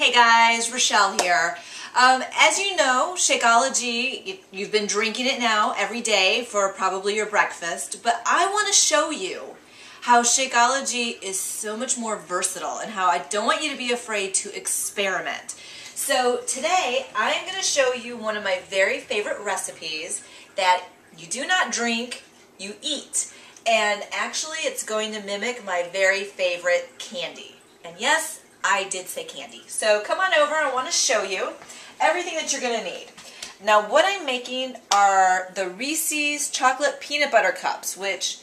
Hey guys, Rochelle here. As you know, Shakeology, you've been drinking it now every day for probably your breakfast, but I want to show you how Shakeology is so much more versatile and how I don't want you to be afraid to experiment. So today I'm going to show you one of my very favorite recipes that you do not drink, you eat. And actually it's going to mimic my very favorite candy. And yes, I did say candy. So come on over, I want to show you everything that you're going to need. Now what I'm making are the Reese's Chocolate Peanut Butter Cups, which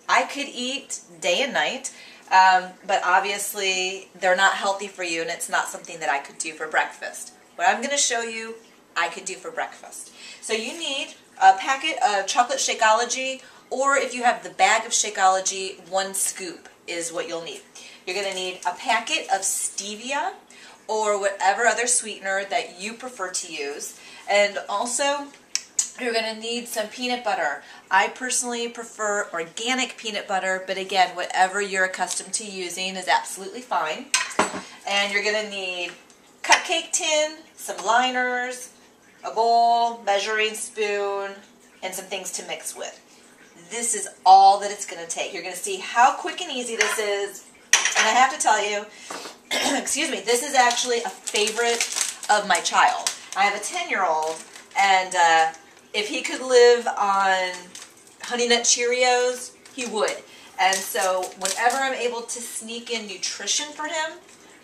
I could eat day and night, but obviously they're not healthy for you and it's not something that I could do for breakfast. What I'm going to show you, I could do for breakfast. So you need a packet of chocolate Shakeology, or if you have the bag of Shakeology, 1 scoop is what you'll need. You're going to need a packet of stevia or whatever other sweetener that you prefer to use. And also, you're going to need some peanut butter. I personally prefer organic peanut butter, but again, whatever you're accustomed to using is absolutely fine. And you're going to need cupcake tin, some liners, a bowl, measuring spoon, and some things to mix with. This is all that it's going to take. You're going to see how quick and easy this is. And I have to tell you, excuse me, this is actually a favorite of my child. I have a 10-year-old, and if he could live on Honey Nut Cheerios, he would. And so whenever I'm able to sneak in nutrition for him,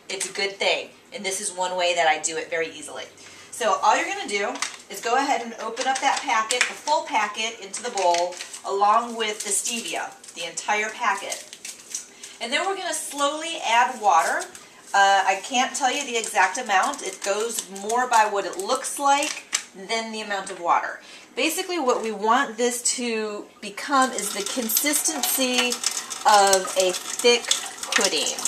it's a good thing. And this is one way that I do it very easily. So all you're going to do is go ahead and open up that packet, the full packet, into the bowl, along with the stevia, the entire packet. And then we're going to slowly add water. I can't tell you the exact amount. It goes more by what it looks like than the amount of water. Basically what we want this to become is the consistency of a thick pudding.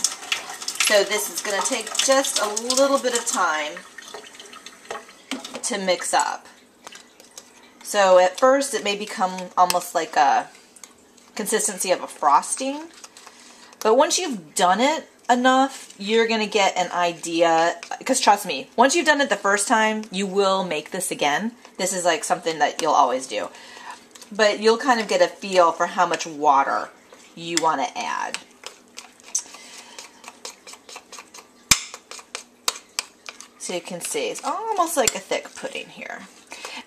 So this is going to take just a little bit of time to mix up. So at first it may become almost like a consistency of a frosting. But once you've done it enough, you're going to get an idea, because trust me, once you've done it the first time, you will make this again. This is like something that you'll always do. But you'll kind of get a feel for how much water you want to add. So you can see, it's almost like a thick pudding here.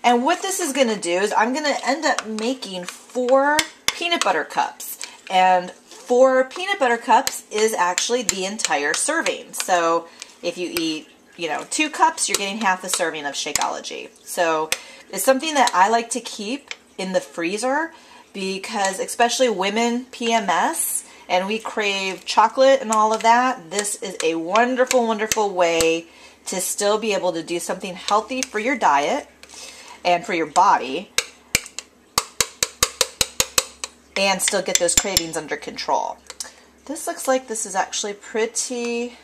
And what this is going to do is I'm going to end up making 4 peanut butter cups. And 4 peanut butter cups is actually the entire serving. So if you eat, 2 cups, you're getting half the serving of Shakeology. So it's something that I like to keep in the freezer because especially women, PMS, and we crave chocolate and all of that, this is a wonderful, wonderful way to still be able to do something healthy for your diet and for your body, and still get those cravings under control. This looks like this is actually pretty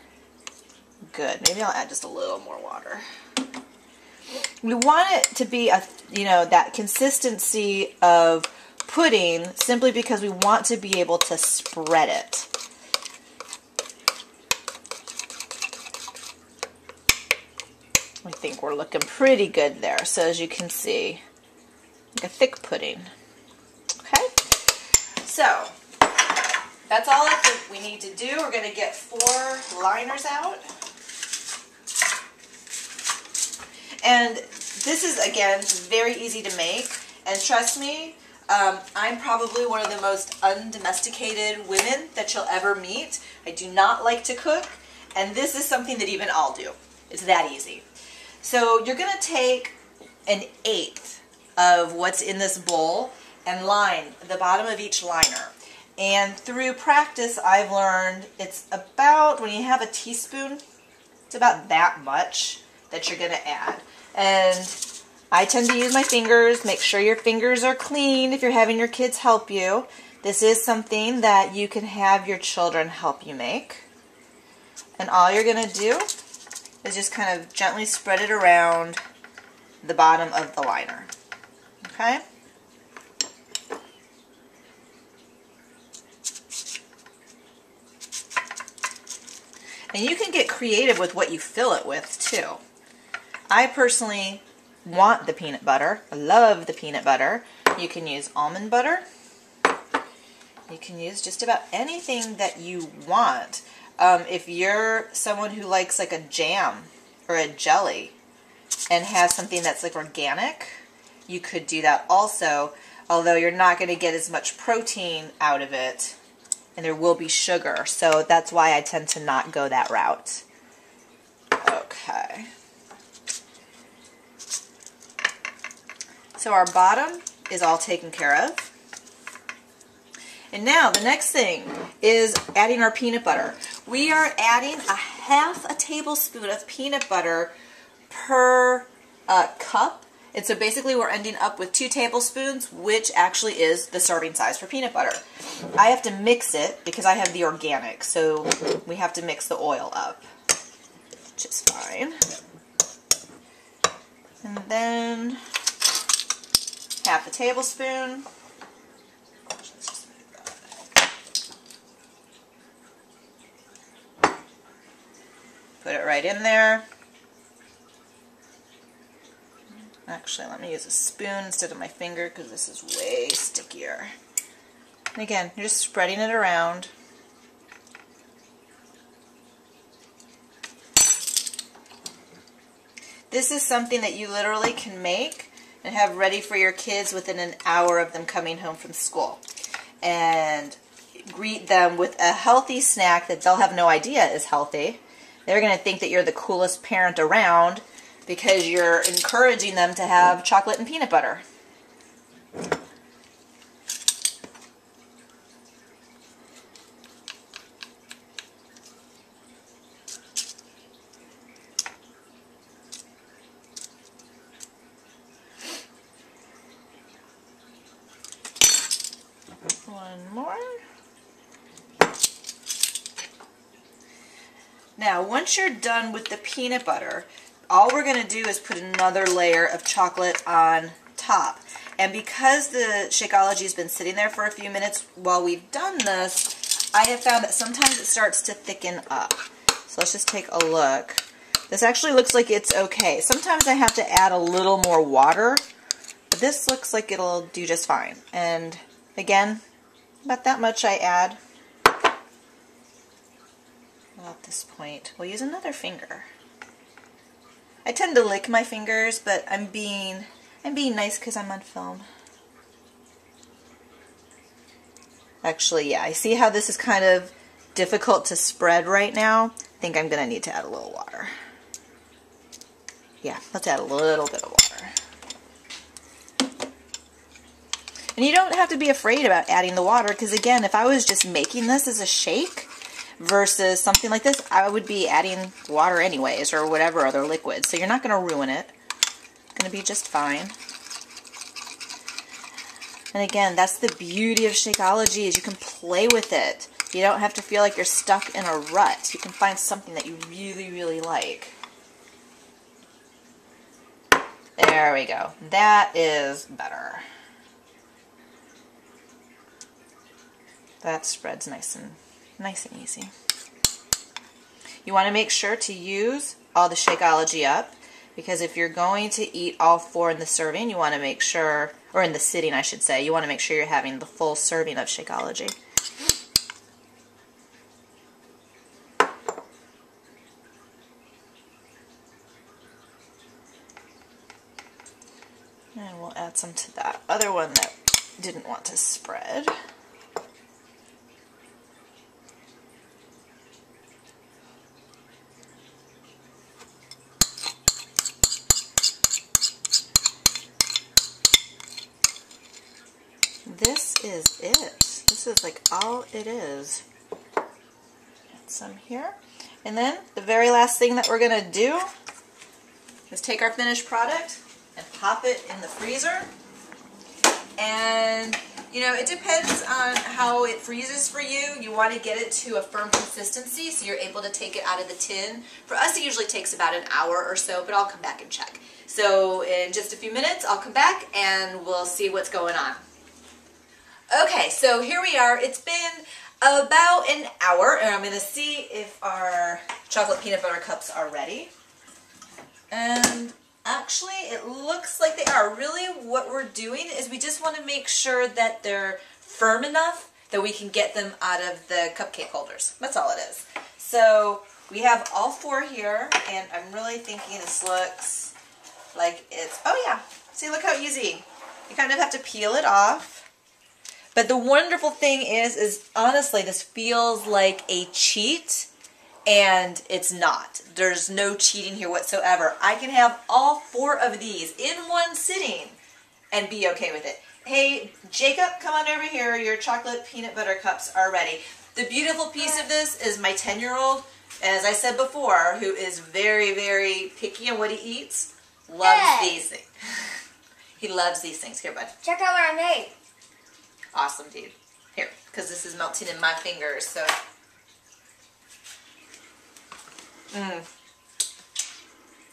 good. Maybe I'll add just a little more water. We want it to be that consistency of pudding simply because we want to be able to spread it. I think we're looking pretty good there. So as you can see, like a thick pudding. Okay? So, that's all that we need to do. We're going to get 4 liners out. And this is, again, very easy to make. And trust me, I'm probably one of the most undomesticated women that you'll ever meet. I do not like to cook. And this is something that even I'll do. It's that easy. So you're going to take 1/8 of what's in this bowl and line the bottom of each liner. And through practice, I've learned it's about, when you have a teaspoon, it's about that much that you're going to add. And I tend to use my fingers. Make sure your fingers are clean if you're having your kids help you. This is something that you can have your children help you make. And all you're going to do is just kind of gently spread it around the bottom of the liner. Okay? And you can get creative with what you fill it with too. I personally want the peanut butter. I love the peanut butter. You can use almond butter. You can use just about anything that you want. If you're someone who likes like a jam or a jelly and has something that's like organic, you could do that also, although you're not going to get as much protein out of it and there will be sugar, so that's why I tend to not go that route. Okay. So our bottom is all taken care of. And now the next thing is adding our peanut butter. We are adding a half a tablespoon of peanut butter per cup. And so basically we're ending up with 2 tablespoons, which actually is the serving size for peanut butter. I have to mix it because I have the organic, so we have to mix the oil up, which is fine. And then half a tablespoon. Put it right in there. Actually, let me use a spoon instead of my finger because this is way stickier. And again, you're just spreading it around. This is something that you literally can make and have ready for your kids within an hour of them coming home from school. And greet them with a healthy snack that they'll have no idea is healthy. They're going to think that you're the coolest parent around because you're encouraging them to have chocolate and peanut butter. One more. Now, once you're done with the peanut butter, all we're going to do is put another layer of chocolate on top. And because the Shakeology has been sitting there for a few minutes while we've done this, I have found that sometimes it starts to thicken up. So let's just take a look. This actually looks like it's okay. Sometimes I have to add a little more water, but this looks like it'll do just fine. And again, about that much I add. At this point, we'll use another finger. I tend to lick my fingers, but I'm being nice because I'm on film. Actually, yeah, I see how this is kind of difficult to spread right now. I think I'm going to need to add a little water. Yeah, let's add a little bit of water. And you don't have to be afraid about adding the water because, again, if I was just making this as a shake versus something like this, I would be adding water anyways or whatever other liquid. So you're not going to ruin it. It's going to be just fine. And again, that's the beauty of Shakeology is you can play with it. You don't have to feel like you're stuck in a rut. You can find something that you really, really like. There we go. That is better. That spreads nice and easy. You want to make sure to use all the Shakeology up because if you're going to eat all 4 in the serving, you want to make sure, or in the sitting I should say, you want to make sure you're having the full serving of Shakeology. And we'll add some to that other one that didn't want to spread. This is it. This is like all it is. Add some here. And then the very last thing that we're going to do is take our finished product and pop it in the freezer. And, you know, it depends on how it freezes for you. You want to get it to a firm consistency so you're able to take it out of the tin. For us, it usually takes about an hour or so, but I'll come back and check. So in just a few minutes, I'll come back and we'll see what's going on. Okay, so here we are. It's been About an hour, and I'm going to see if our chocolate peanut butter cups are ready. And actually, it looks like they are. Really, what we're doing is we just want to make sure that they're firm enough that we can get them out of the cupcake holders. That's all it is. So we have all 4 here, and I'm really thinking this looks like it's, oh yeah, see, look how easy. You kind of have to peel it off. But the wonderful thing is honestly, this feels like a cheat, and it's not. There's no cheating here whatsoever. I can have all 4 of these in one sitting and be okay with it. Hey, Jacob, come on over here. Your chocolate peanut butter cups are ready. The beautiful piece of this is my 10-year-old, as I said before, who is very, very picky on what he eats, loves these things. He loves these things. Here, bud. Check out what I made. Awesome, dude. Here, because this is melting in my fingers, so. You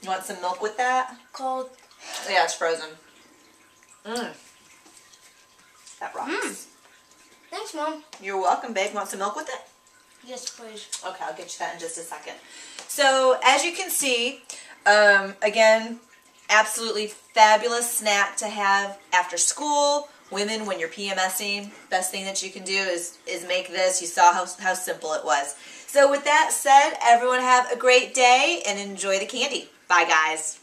want some milk with that? Cold. Yeah, it's frozen. That rocks. Thanks, Mom. You're welcome, babe. Want some milk with it? Yes, please. Okay, I'll get you that in just a second. So, as you can see, again, absolutely fabulous snack to have after school. Women, when you're PMSing, best thing that you can do is make this. You saw how simple it was. So with that said, everyone have a great day and enjoy the candy. Bye, guys.